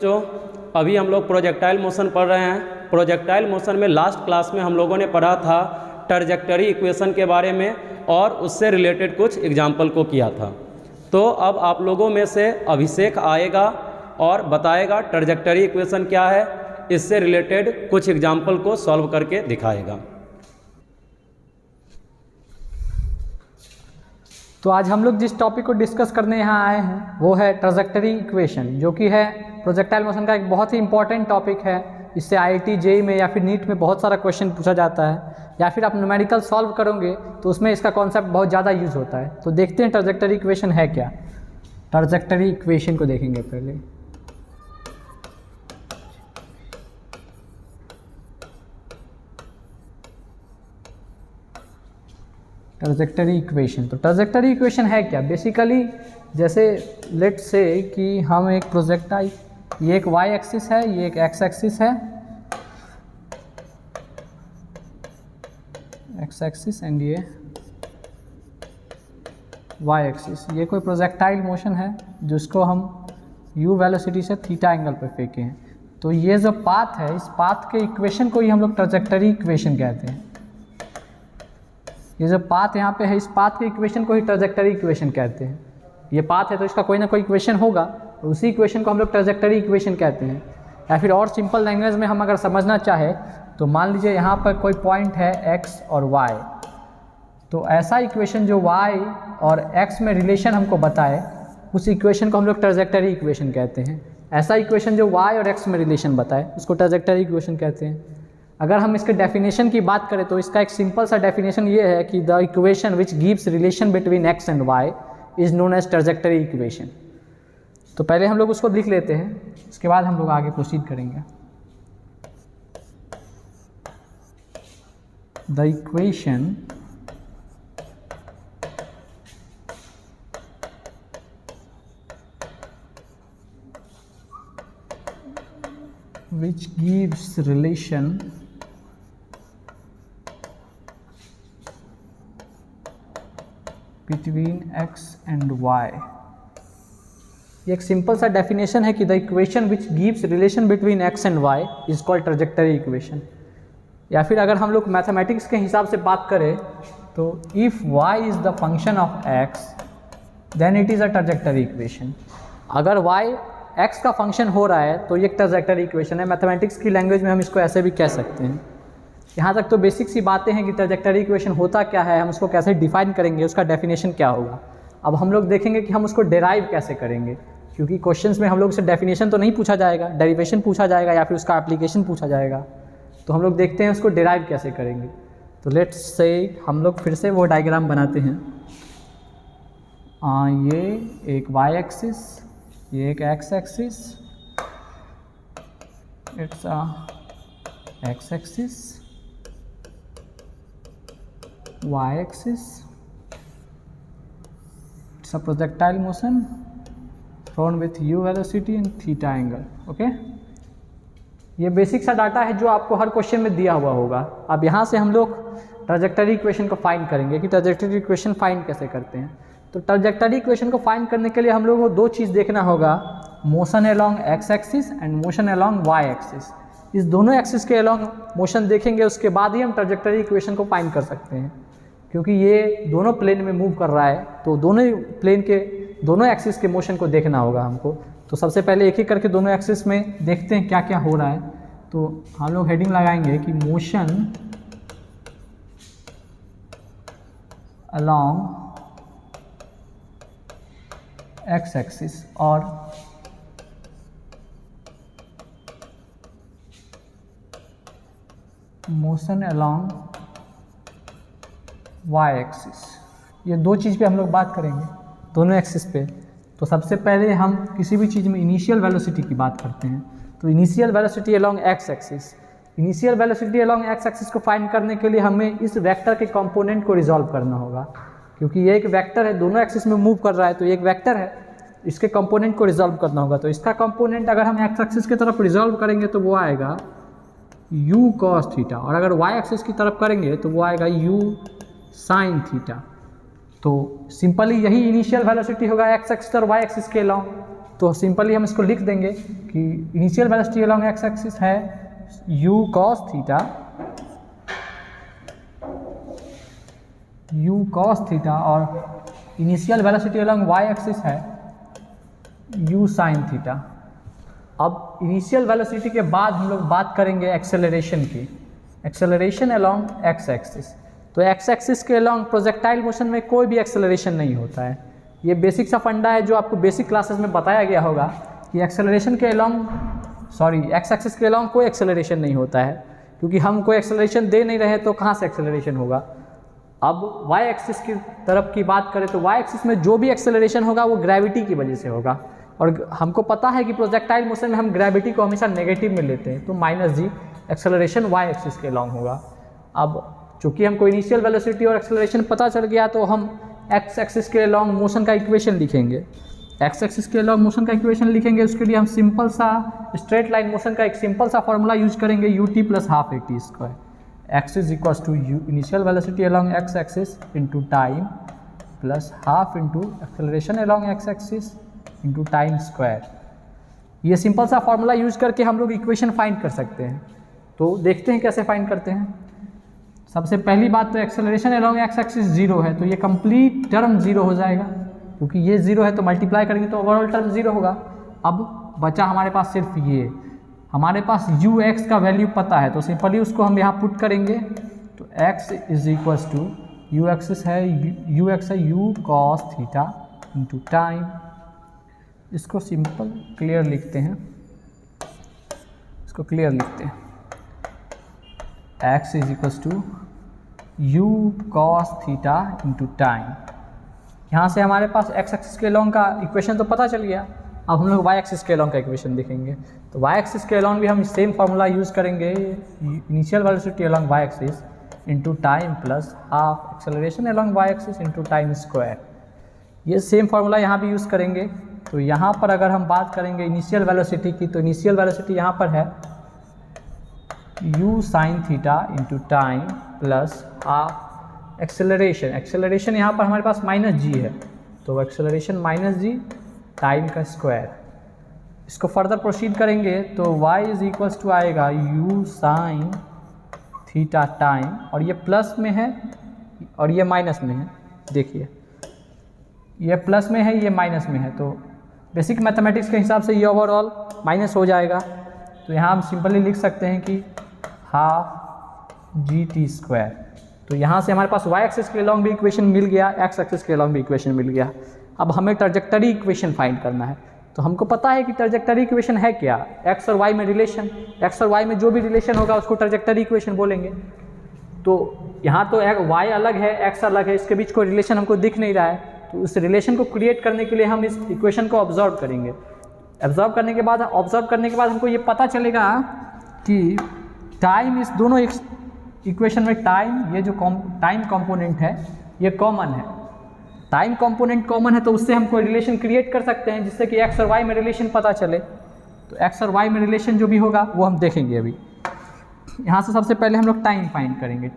जो अभी हम लोग प्रोजेक्टाइल मोशन पढ़ रहे हैं। प्रोजेक्टाइल मोशन में लास्ट क्लास में हम लोगों ने पढ़ा था ट्रैजेक्टरी इक्वेशन के बारे में और उससे रिलेटेड कुछ एग्जाम्पल को किया था। तो अब आप लोगों में से अभिषेक आएगा और बताएगा ट्रैजेक्टरी इक्वेशन क्या है, इससे रिलेटेड कुछ एग्जाम्पल को सॉल्व करके दिखाएगा। तो आज हम लोग जिस टॉपिक को डिस्कस करने यहाँ आए हैं वो है ट्रैजेक्टरी इक्वेशन, जो कि है प्रोजेक्टाइल मोशन का एक बहुत ही इंपॉर्टेंट टॉपिक है। इससे आईआईटी जेईई में या फिर नीट में बहुत सारा क्वेश्चन पूछा जाता है, या फिर आप न्यूमेरिकल सॉल्व करोगे तो उसमें इसका कॉन्सेप्ट बहुत ज़्यादा यूज होता है। तो देखते हैं ट्रैजेक्टरी इक्वेशन है क्या। ट्रैजेक्टरी इक्वेशन को देखेंगे पहले। ट्रैजेक्टरी इक्वेशन, तो ट्रैजेक्टरी इक्वेशन है क्या? बेसिकली जैसे लेट्स से कि हम एक प्रोजेक्टाइल, ये एक वाई एक्सिस है, ये एक एक्स एक्सिस है, एक्स एक्सिस एंड ये वाई एक्सिस। ये कोई प्रोजेक्टाइल मोशन है जिसको हम u वेलोसिटी से थीटा एंगल पर फेंके हैं। तो ये जो पाथ है, इस पाथ के इक्वेशन को ही हम लोग ट्रैजेक्टरी इक्वेशन कहते हैं। ये जो पाथ यहाँ पे है, इस पाथ के इक्वेशन को ही ट्रैजेक्टरी इक्वेशन कहते हैं। ये पाथ है तो इसका कोई ना कोई इक्वेशन होगा, और उसी इक्वेशन को हम लोग ट्रैजेक्टरी इक्वेशन कहते हैं। या फिर और सिंपल लैंग्वेज में हम अगर समझना चाहे तो मान लीजिए यहाँ पर कोई पॉइंट है x और y, तो ऐसा इक्वेशन जो y और x में रिलेशन हमको बताए, उस इक्वेशन को हम लोग ट्रैजेक्टरी इक्वेशन कहते हैं। ऐसा इक्वेशन जो y और x में रिलेशन बताए उसको ट्रैजेक्टरी इक्वेशन कहते हैं। अगर हम इसके डेफिनेशन की बात करें तो इसका एक सिंपल सा डेफिनेशन ये है कि the equation which gives relation between x and y is known as trajectory equation. तो पहले हम लोग उसको लिख लेते हैं, उसके बाद हम लोग आगे प्रोसीड करेंगे। The equation which gives relation between x and y। ये एक सिंपल सा डेफिनेशन है कि the equation which gives relation between x and y is called trajectory equation. या फिर अगर हम लोग मैथमेटिक्स के हिसाब से बात करें तो if y is the function of x then it is a trajectory equation. अगर y x का फंक्शन हो रहा है तो ये एक ट्रैजेक्टरी इक्वेशन है। मैथमेटिक्स की लैंग्वेज में हम इसको ऐसे भी कह सकते हैं। यहाँ तक तो बेसिक सी बातें हैं कि ट्रैजेक्टरी इक्वेशन होता क्या है, हम उसको कैसे डिफाइन करेंगे, उसका डेफिनेशन क्या होगा। अब हम लोग देखेंगे कि हम उसको डेराइव कैसे करेंगे, क्योंकि क्वेश्चंस में हम लोग से डेफिनेशन तो नहीं पूछा जाएगा, डेरिवेशन पूछा जाएगा या फिर उसका एप्लीकेशन पूछा जाएगा। तो हम लोग देखते हैं उसको डेराइव कैसे करेंगे। तो लेट्स से हम लोग फिर से वो डायग्राम बनाते हैं। ये एक वाई एक्सिस, ये एक X axis, it's X axis, Y axis, it's a projectile motion from with u velocity and theta angle. Okay, ये बेसिक सा डाटा है जो आपको हर क्वेश्चन में दिया हुआ होगा। अब यहाँ से हम लोग ट्रैजेक्टरी इक्वेशन को फाइंड करेंगे कि ट्रैजेक्टरी इक्वेशन फाइंड कैसे करते हैं। तो ट्रैजेक्टरी इक्वेशन को फाइंड करने के लिए हम लोग को दो चीज़ देखना होगा, motion along X axis and motion along Y axis. इस दोनों एक्सिस के अलोंग मोशन देखेंगे, उसके बाद ही हम ट्रैजेक्टरी इक्वेशन को फाइंड कर सकते हैं। क्योंकि ये दोनों प्लेन में मूव कर रहा है तो दोनों प्लेन के दोनों एक्सिस के मोशन को देखना होगा हमको। तो सबसे पहले एक एक करके दोनों एक्सिस में देखते हैं क्या क्या हो रहा है। तो हम लोग हेडिंग लगाएंगे कि मोशन अलोंग एक्स एक्सिस और मोशन अलोंग वाई एक्सिस। ये दो चीज़ पे हम लोग बात करेंगे, दोनों एक्सिस पे। तो सबसे पहले हम किसी भी चीज़ में इनिशियल वेलोसिटी की बात करते हैं। तो initial velocity along X axis, initial velocity along X axis को फाइंड करने के लिए हमें इस वेक्टर के कंपोनेंट को रिजॉल्व करना होगा। क्योंकि ये एक वेक्टर है, दोनों एक्सिस में मूव कर रहा है, तो ये एक वेक्टर है, इसके कंपोनेंट को रिजॉल्व करना होगा। तो इसका कंपोनेंट अगर हम एक्स एक्सिस की तरफ रिजॉल्व करेंगे तो वो आएगा u cos थीटा, और अगर y एक्सिस की तरफ करेंगे तो वो आएगा u sin थीटा। तो सिंपली यही इनिशियल वेलोसिटी होगा एक्स एक्सिस और वाई एक्सिस के अलोंग। तो सिंपली हम इसको लिख देंगे कि initial velocity along X axis है u cos थीटा और initial velocity along y axis है u sin थीटा। अब इनिशियल वेलोसिटी के बाद हम लोग बात करेंगे एक्सेलरेशन की, एक्सेलरेशन अलोंग एक्स एक्सिस। तो एक्स एक्सिस के अलोंग प्रोजेक्टाइल मोशन में कोई भी एक्सेलरेशन नहीं होता है। ये बेसिक सा फंडा है जो आपको बेसिक क्लासेस में बताया गया होगा कि एक्सेलरेशन के अलोंग एक्स एक्सिस के अलोंग कोई एक्सेलरेशन नहीं होता है, क्योंकि हम कोई एक्सेलरेशन दे नहीं रहे तो कहाँ से एक्सेलरेशन होगा। अब वाई एक्सिस की तरफ की बात करें तो वाई एक्सिस में जो भी एक्सेलरेशन होगा वो ग्रेविटी की वजह से होगा, और हमको पता है कि प्रोजेक्टाइल मोशन में हम ग्रेविटी को हमेशा नेगेटिव में लेते हैं, तो -g एक्सेलरेशन वाई एक्सिस के अलोंग होगा। अब चूँकि हमको इनिशियल वेलोसिटी और एक्सेलरेशन पता चल गया तो हम एक्स एक्सिस के अलोंग मोशन का इक्वेशन लिखेंगे। एक्स एक्सिस के अलोंग मोशन का इक्वेशन लिखेंगे, उसके लिए हम सिंपल सा स्ट्रेट लाइन मोशन का एक सिंपल सा फॉर्मूला यूज करेंगे ut + ½ at²। x is equals to initial velocity along X axis into time plus half into acceleration along X axis into time square. ये सिंपल सा formula use करके हम लोग equation find कर सकते हैं। तो देखते हैं कैसे फाइंड करते हैं। सबसे पहली बात तो एक्सेलरेशन अलोंग एक्स एक्सिस 0 है, तो ये कंप्लीट टर्म 0 हो जाएगा, क्योंकि ये 0 है तो मल्टीप्लाई करेंगे तो ओवरऑल टर्म 0 होगा। अब बचा हमारे पास सिर्फ ये, हमारे पास ux का वैल्यू पता है तो सिंपली उसको हम यहाँ पुट करेंगे। तो x is equals to ux है u cos theta into time. इसको सिंपल क्लियर लिखते हैं, इसको क्लियर लिखते हैं। x is equals to u cos theta into time. यहाँ से हमारे पास x एक्सिस के अलोंग का इक्वेशन तो पता चल गया। अब हम लोग y एक्सिस के अलोंग का इक्वेशन लिखेंगे। तो y एक्सिस के अलोंग भी हम सेम फार्मूला यूज़ करेंगे, initial velocity along y axis into time plus half acceleration along y axis into time square. ये सेम फार्मूला यहाँ भी यूज़ करेंगे। तो यहाँ पर अगर हम बात करेंगे इनिशियल वेलोसिटी की, तो इनिशियल वेलोसिटी यहाँ पर है u sin theta into time plus half acceleration यहाँ पर हमारे पास -g है, तो एक्सेलरेशन -g टाइम का स्क्वायर। इसको फर्दर प्रोसीड करेंगे तो y इज इक्वल्स टू आएगा u sin थीटा टाइम, और ये प्लस में है और ये माइनस में है। देखिए ये प्लस में है, ये माइनस में है, तो बेसिक मैथमेटिक्स के हिसाब से ये ओवरऑल माइनस हो जाएगा। तो यहाँ हम सिंपली लिख सकते हैं कि ½ g² तो यहाँ से हमारे पास y एक्सिस के अलोंग भी इक्वेशन मिल गया, x एक्सिस के अलोंग भी इक्वेशन मिल गया। अब हमें ट्रजेक्टरी इक्वेशन फाइंड करना है। तो हमको पता है कि ट्रजेक्टरी इक्वेशन है क्या, x और y में रिलेशन, x और y में जो भी रिलेशन होगा उसको ट्रजेक्टरी इक्वेशन बोलेंगे। तो यहाँ तो y अलग है, x अलग है, इसके बीच कोई रिलेशन हमको दिख नहीं रहा है, तो उस रिलेशन को क्रिएट करने के लिए हम इस इक्वेशन को ऑब्जर्व करेंगे। ऑब्जर्व करने के बाद हमको ये पता चलेगा कि टाइम, इस दोनों इक्वेशन में टाइम, ये जो टाइम कंपोनेंट है ये कॉमन है, टाइम कंपोनेंट कॉमन है, तो उससे हम कोई रिलेशन क्रिएट कर सकते हैं जिससे कि x और y में रिलेशन पता चले। तो x और y में रिलेशन जो भी होगा वो हम देखेंगे अभी। यहाँ से सबसे पहले हम लोग टाइम फाइंड करेंगे।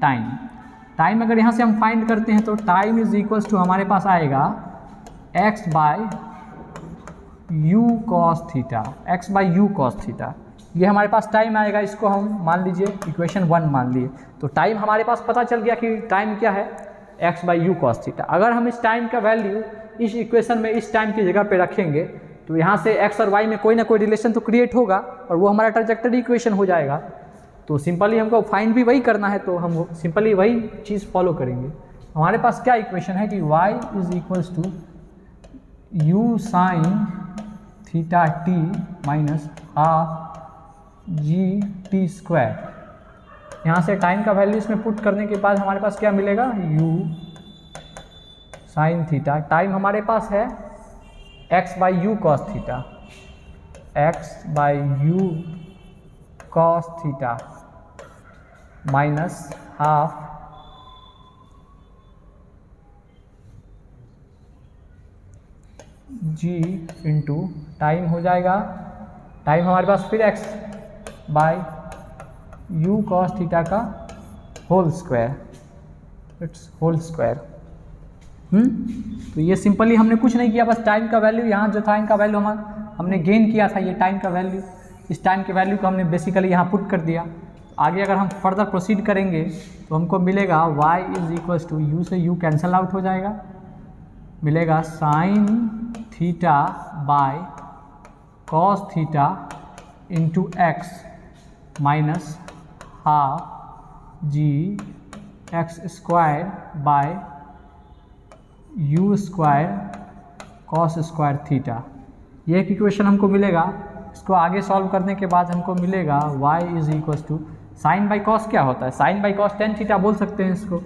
टाइम अगर यहाँ से हम फाइंड करते हैं तो टाइम इज इक्वल्स टू हमारे पास आएगा x/u cos थीटा। ये हमारे पास टाइम आएगा, इसको हम मान लीजिए इक्वेशन 1 मान लिए। तो टाइम हमारे पास पता चल गया कि टाइम क्या है, x/u cos थीटा। अगर हम इस टाइम का वैल्यू इस इक्वेशन में इस टाइम की जगह पे रखेंगे तो यहाँ से x और y में कोई ना कोई रिलेशन तो क्रिएट होगा और वो हमारा ट्रजेक्टरी इक्वेशन हो जाएगा। तो सिंपली हमको फाइंड भी वही करना है, तो हम सिंपली वही चीज़ फॉलो करेंगे। हमारे पास क्या इक्वेशन है कि y is equals to u sin theta t minus ½ g_t²। यहाँ से टाइम का वैल्यू इसमें पुट करने के बाद हमारे पास क्या मिलेगा, u sin थीटा। टाइम हमारे पास है x/u cos theta, x/u cos theta minus ½ g into time हो जाएगा। टाइम हमारे पास फिर x/u cos थीटा का whole square, it's whole square. तो ये सिंपली हमने कुछ नहीं किया, बस टाइम का वैल्यू, यहाँ जो टाइम का वैल्यू हमने गेन किया था ये टाइम का वैल्यू, इस टाइम के वैल्यू को हमने बेसिकली यहाँ पुट कर दिया। आगे अगर हम फर्दर प्रोसीड करेंगे तो हमको मिलेगा y is equals to u से u कैंसल आउट हो जाएगा, मिलेगा sine theta by cos theta into X minus half ji x square by you square cos square theta. ये एक इक्वेशन हमको मिलेगा। इसको आगे सॉल्व करने के बाद हमको मिलेगा y is equals to sine by cos क्या होता है, sine by cos tan theta बोल सकते हैं इसको,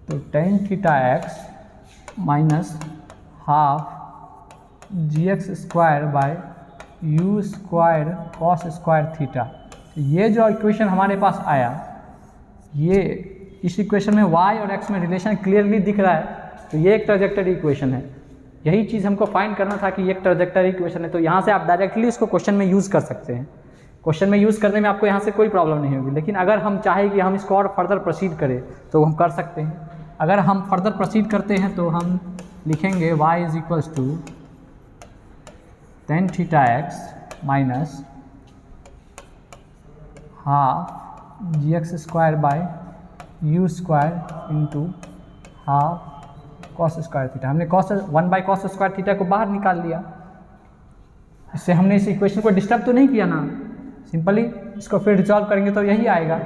तो tan theta x minus half ji x square by you square cos square theta. तो ये जो इक्वेशन हमारे पास आया, ये इस इक्वेशन में y और x में रिलेशन क्लियरली दिख रहा है, तो ये एक ट्रैजेक्टरी इक्वेशन है। यही चीज़ हमको फाइंड करना था कि ये एक ट्रैजेक्टरी इक्वेशन है, तो यहाँ से आप डायरेक्टली इसको क्वेश्चन में यूज़ कर सकते हैं। क्वेश्चन में यूज़ करने में आपको यहाँ से कोई प्रॉब्लम नहीं होगी, लेकिन अगर हम चाहें कि हम इसको और फर्दर प्रोसीड करें तो हम कर सकते हैं। अगर हम फर्दर प्रोसीड करते हैं तो हम लिखेंगे y is equals to ten theta x minus half ji x square by you square into half cos square theta. हमने cos 1 by cos square theta को बाहर निकाल लिया। इससे हमने इस इक्वेशन को डिस्टर्ब तो नहीं किया ना, सिंपली इसको फिर रिजॉल्व करेंगे तो यही आएगा।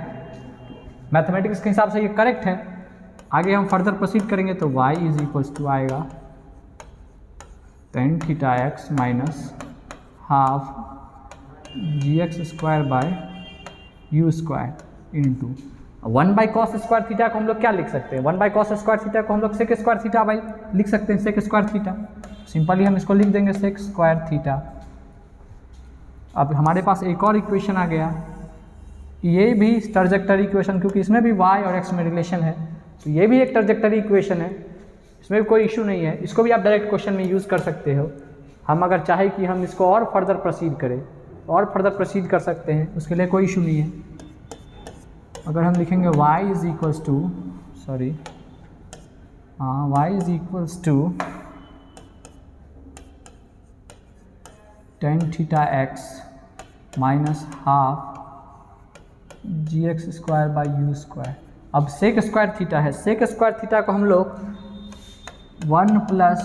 मैथमेटिक्स के हिसाब से ये करेक्ट है। आगे हम फर्दर प्रोसीड करेंगे तो y इज इक्वल्स टू आएगा tan theta x minus half ji x square by you square into 1 by cos square theta को हम लोग क्या लिख सकते हैं, 1 बाई कॉस स्क्वायर थीटा को हम लोग सेक स्क्वायर थीटा बाई लिख सकते हैं, सेक स्क्वायर थीटा। सिंपली हम इसको लिख देंगे सेक स्क्वायर थीटा। अब हमारे पास एक और इक्वेशन आ गया, ये भी ट्रैजेक्टरी इक्वेशन, क्योंकि इसमें भी y और x में रिलेशन है, तो ये भी एक ट्रैजेक्टरी इक्वेशन है, इसमें भी कोई इशू नहीं है। इसको भी आप डायरेक्ट क्वेश्चन में यूज़ कर सकते हो। हम अगर चाहे कि हम इसको और फर्दर प्रोसीड करें और फर्दर प्रोसीड कर सकते हैं, उसके लिए कोई इशू नहीं है। अगर हम लिखेंगे y is equals to y is equals to ten theta x minus half ji x square by u square. अब सेक स्क्वायर थीटा है, सेक स्क्वायर थीटा को हम लोग 1 प्लस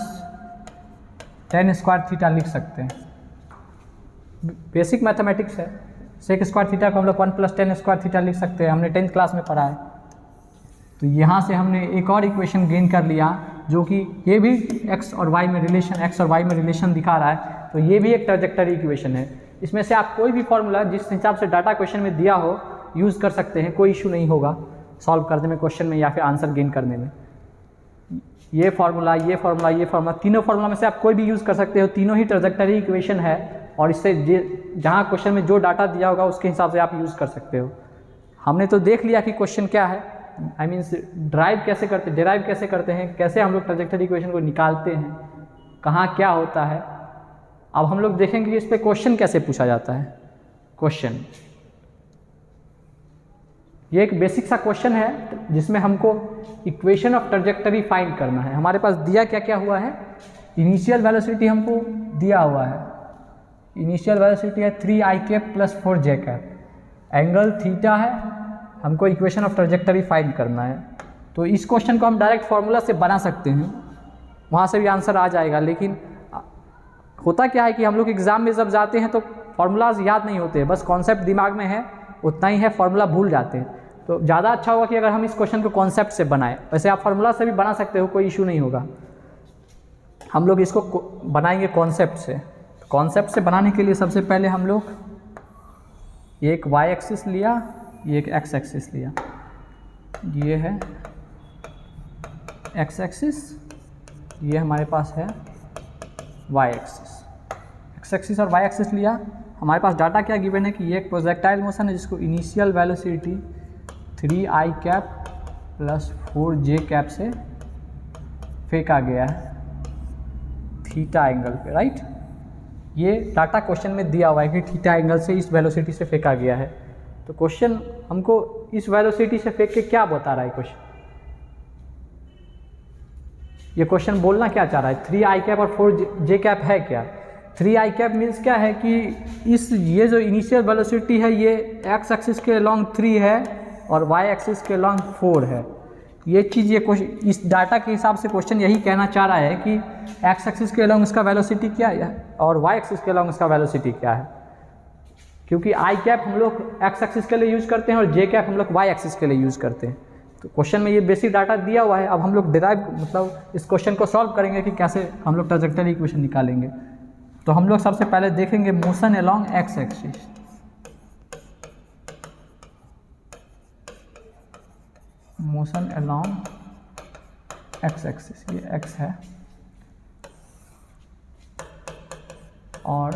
टेन स्क्वायर थीटा लिख सकते हैं। बेसिक मैथमेटिक्स है। Sec square theta को हम लोग 1 प्लस टेन स्क्वायर थीटा लिख सकते हैं, हमने 10th क्लास में पढ़ा है। तो यहाँ से हमने एक और इक्वेशन गेन कर लिया, जो कि ये भी x और y में रिलेशन दिखा रहा है, तो ये भी एक ट्रैजेक्टरी इक्वेशन है। इसमें से आप कोई भी फॉर्मूला जिस हिसाब से डाटा क्वेश्चन में दिया हो यूज़ कर सकते हैं, कोई इशू नहीं होगा सॉल्व करने में, क्वेश्चन में, या फिर आंसर गेन करने में। ये फार्मूला, ये फार्मूला, ये फार्मूला, तीनों फार्मूला में से आप कोई भी यूज़ कर सकते हो। तीनों ही ट्रैजेक्टरी इक्वेशन है, और इससे जहाँ क्वेश्चन में जो डाटा दिया होगा उसके हिसाब से आप यूज़ कर सकते हो। हमने तो देख लिया कि क्वेश्चन क्या है, आई मीन्स डिराइव कैसे करते हैं, कैसे हम लोग ट्रैजेक्टरी इक्वेशन को निकालते हैं, कहाँ क्या होता है। अब हम लोग देखेंगे कि इस पर क्वेश्चन कैसे पूछा जाता है। क्वेश्चन, ये एक बेसिक सा क्वेश्चन है जिसमें हमको इक्वेशन ऑफ ट्रैजेक्टरी फाइंड करना है। हमारे पास दिया क्या क्या हुआ है, इनिशियल वेलोसिटी हमको दिया हुआ है, इनिशियल वेलोसिटी है 3i cap plus 4j cap, angle theta है, हमको इक्वेशन ऑफ ट्रैजेक्टरी फाइंड करना है। तो इस क्वेश्चन को हम डायरेक्ट फार्मूला से बना सकते हैं, वहाँ से भी आंसर आ जाएगा। लेकिन होता क्या है कि हम लोग एग्ज़ाम में जब जाते हैं तो फार्मूलाज याद नहीं होते, बस कॉन्सेप्ट दिमाग में है उतना ही है, फार्मूला भूल जाते हैं। तो ज़्यादा अच्छा होगा कि अगर हम इस क्वेश्चन को कॉन्सेप्ट से बनाएं। वैसे आप फार्मूला से भी बना सकते हो, कोई इशू नहीं होगा। हम लोग इसको बनाएंगे कॉन्सेप्ट से। कॉन्सेप्ट से बनाने के लिए सबसे पहले हम लोग ये एक y एक्सिस लिया, ये एक x एक्सिस लिया, ये है x एक्सिस, ये हमारे पास है y एक्सिस। x एक्सिस और y एक्सिस लिया। हमारे पास डाटा क्या गिवन है कि ये एक प्रोजेक्टाइल मोशन है जिसको initial velocity 3i cap plus 4j cap से फेंका गया है थीटा एंगल पे, राइट। ये डाटा क्वेश्चन में दिया हुआ है कि थीटा एंगल से इस वेलोसिटी से फेंका गया है। तो क्वेश्चन हमको इस वेलोसिटी से फेंक के क्या बता रहा है क्वेश्चन, ये क्वेश्चन बोलना क्या चाह रहा है, 3i कैप और 4j कैप है क्या। 3 i कैप मीन्स क्या है कि ये जो इनिशियल वेलोसिटी है ये x एक्सिस के अलॉन्ग 3 है और y एक्सिस के अलॉन्ग 4 है। ये चीज़ ये इस डाटा के हिसाब से क्वेश्चन यही कहना चाह रहा है कि x एक्सिस के अलॉन्ग इसका वेलोसिटी क्या है और y एक्सिस के अलॉन्ग इसका वेलोसिटी क्या है, क्योंकि i कैप हम लोग x एक्सिस के लिए यूज़ करते हैं और j कैप हम लोग y एक्सिस के लिए यूज़ करते हैं। तो क्वेश्चन में ये बेसिक डाटा दिया हुआ है। अब हम लोग डिराइव मतलब इस क्वेश्चन को सॉल्व करेंगे कि कैसे हम लोग ट्रैजेक्टरी इक्वेशन निकालेंगे। तो हम लोग सबसे पहले देखेंगे motion along x axis. Motion along x axis, ये x है और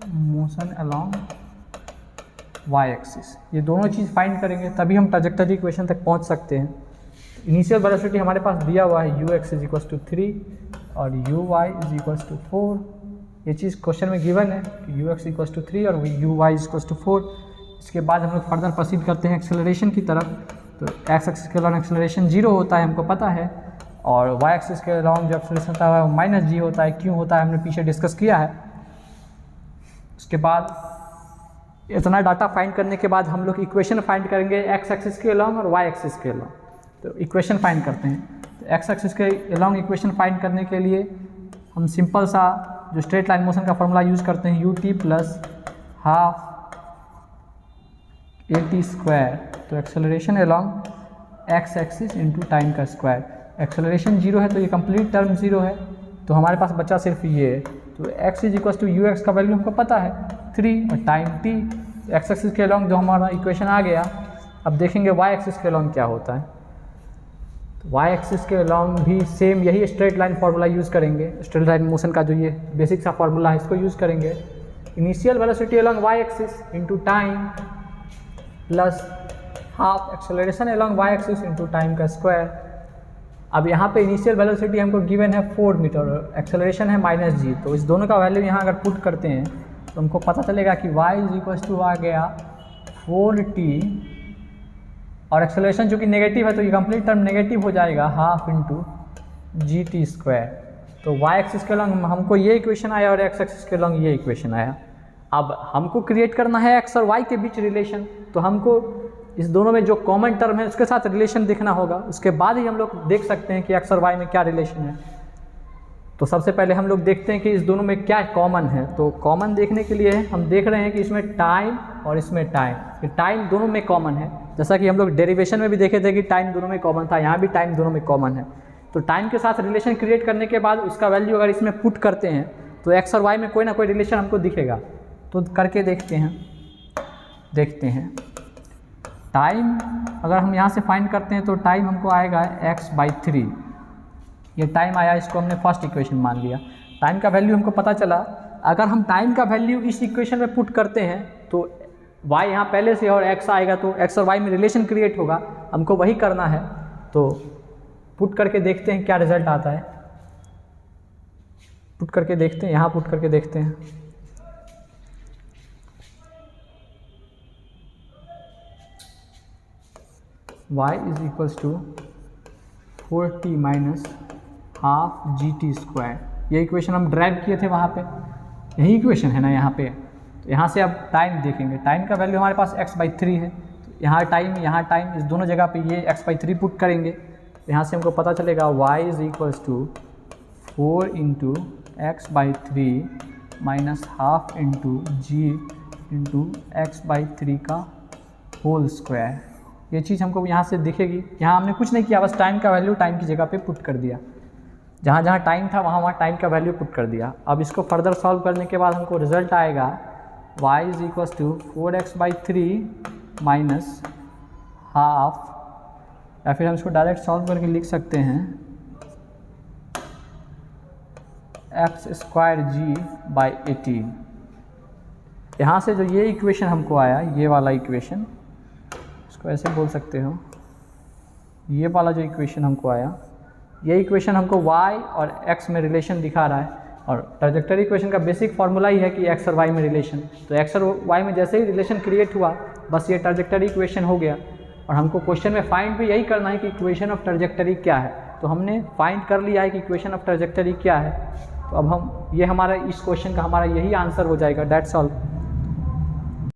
मोशन अलोंग y एक्सिस, ये दोनों चीज़ फाइंड करेंगे तभी हम ट्रैजेक्टरी इक्वेशन तक पहुंच सकते हैं। इनिशियल वेलोसिटी हमारे पास दिया हुआ है ux इज इक्वल्स टू 3 और uy इज इक्वल्स टू 4। ये चीज़ क्वेश्चन में गिवन है कि ux इक्वल्स टू 3 और uy इज इक्वल्स टू 4। इसके बाद हम लोग फर्दर प्रोसीड करते हैं एक्सेलरेशन की तरफ। तो x एक्सिस के अलॉन्ग एक्सेलरेशन 0 होता है, हमको पता है, और y एक्सिस के अलॉन्ग जो एक्सेलरेशन होता है वो -g होता है। क्यों होता है हमने पीछे डिस्कस किया है। उसके बाद इतना डाटा फाइंड करने के बाद हम लोग इक्वेशन फाइंड करेंगे x एक्सिस के अलॉन्ग और y एक्सिस के अलॉन्ग। तो इक्वेशन फाइंड करते हैं। तो x एक्सिस के अलॉन्ग इक्वेशन फाइंड करने के लिए हम सिंपल सा जो स्ट्रेट लाइन मोशन का फॉर्मूला यूज़ करते हैं ut plus half at square. तो acceleration along x axis into time का स्क्वायर। एक्सेलरेशन 0 है तो ये कंप्लीट टर्म 0 है, तो हमारे पास बचा सिर्फ ये। तो x is equal to ux का वैल्यू हमको पता है 3 और टाइम t। x एक्सिस के अलॉन्ग जो हमारा इक्वेशन आ गया। अब देखेंगे y एक्सिस के अलॉन्ग क्या होता है। तो y एक्सिस के अलॉन्ग भी सेम यही स्ट्रेट लाइन फार्मूला यूज़ करेंगे। स्ट्रेट लाइन मोशन का जो ये बेसिक सा फार्मूला है इसको यूज़ करेंगे। Initial velocity along y axis into time plus half acceleration along y axis into time का स्क्वायर। अब यहाँ पे इनिशियल वेलोसिटी हमको गिवन है 4 मीटर और एक्सेलरेशन है -g। तो इस दोनों का वैल्यू यहाँ अगर पुट करते हैं तो हमको पता चलेगा कि y इज इक्वल टू आ गया 4t और एक्सेलरेशन जो कि नेगेटिव है तो ये कंप्लीट टर्म नेगेटिव हो जाएगा हाफ इंटू gt स्क्वायर। तो y एक्सिस के अलॉन्ग हमको ये इक्वेशन आया और x एक्सिस के अलॉन्ग ये इक्वेशन आया। अब हमको क्रिएट करना है x और y के बीच रिलेशन। तो हमको इस दोनों में जो कॉमन टर्म है उसके साथ रिलेशन देखना होगा, उसके बाद ही हम लोग देख सकते हैं कि x और y में क्या रिलेशन है। तो सबसे पहले हम लोग देखते हैं कि इस दोनों में क्या कॉमन है। तो कॉमन देखने के लिए हम देख रहे हैं कि इसमें टाइम और इसमें टाइम, ये टाइम दोनों में कॉमन है। जैसा कि हम लोग डेरिवेशन में भी देखे थे कि टाइम दोनों में कॉमन था, यहाँ भी टाइम दोनों में कॉमन है। तो टाइम के साथ रिलेशन क्रिएट करने के बाद उसका वैल्यू अगर इसमें पुट करते हैं तो x और y में कोई ना कोई रिलेशन हमको दिखेगा। तो करके देखते हैं टाइम अगर हम यहाँ से फाइंड करते हैं तो टाइम हमको आएगा x/3। ये टाइम आया, इसको हमने फर्स्ट इक्वेशन मान लिया। टाइम का वैल्यू हमको पता चला। अगर हम टाइम का वैल्यू इस इक्वेशन में पुट करते हैं तो y यहाँ पहले से और x आएगा, तो x और y में रिलेशन क्रिएट होगा। हमको वही करना है। तो पुट करके देखते हैं क्या रिजल्ट आता है। पुट करके देखते हैं, यहाँ पुट करके देखते हैं। y is equals to 4t minus half gt square. ये इक्वेशन हम ड्राइव किए थे वहाँ पे, यही इक्वेशन है ना यहाँ पे। तो यहाँ से अब टाइम देखेंगे। टाइम का वैल्यू हमारे पास x/3 है। तो यहाँ टाइम, इस दोनों जगह पे ये x/3 पुट करेंगे। तो यहाँ से हमको पता चलेगा y is equals to 4 into x/3 minus half into g into x/3 का होल स्क्वायर। ये चीज़ हमको यहाँ से दिखेगी। यहाँ हमने कुछ नहीं किया, बस टाइम का वैल्यू टाइम की जगह पे पुट कर दिया। जहाँ जहाँ टाइम था वहाँ टाइम का वैल्यू पुट कर दिया। अब इसको फर्दर सॉल्व करने के बाद हमको रिजल्ट आएगा y is equals to 4x/3 minus half, या फिर हम इसको डायरेक्ट सॉल्व करके लिख सकते हैं x²g/18। यहाँ से जो ये इक्वेशन हमको आया, ये वाला इक्वेशन, इसको ऐसे बोल सकते हो, ये वाला जो इक्वेशन हमको आया, ये इक्वेशन हमको y और x में रिलेशन दिखा रहा है। और ट्रैजेक्टरी इक्वेशन का बेसिक फार्मूला ही है कि x और y में रिलेशन। तो x और y में जैसे ही रिलेशन क्रिएट हुआ, बस ये ट्रैजेक्टरी इक्वेशन हो गया। और हमको क्वेश्चन में फाइंड भी यही करना है कि इक्वेशन ऑफ ट्रैजेक्टरी क्या है। तो हमने फाइंड कर लिया है कि इक्वेशन ऑफ ट्रैजेक्टरी क्या है। तो अब हम ये हमारा इस क्वेश्चन का हमारा यही आंसर हो जाएगा। That's all.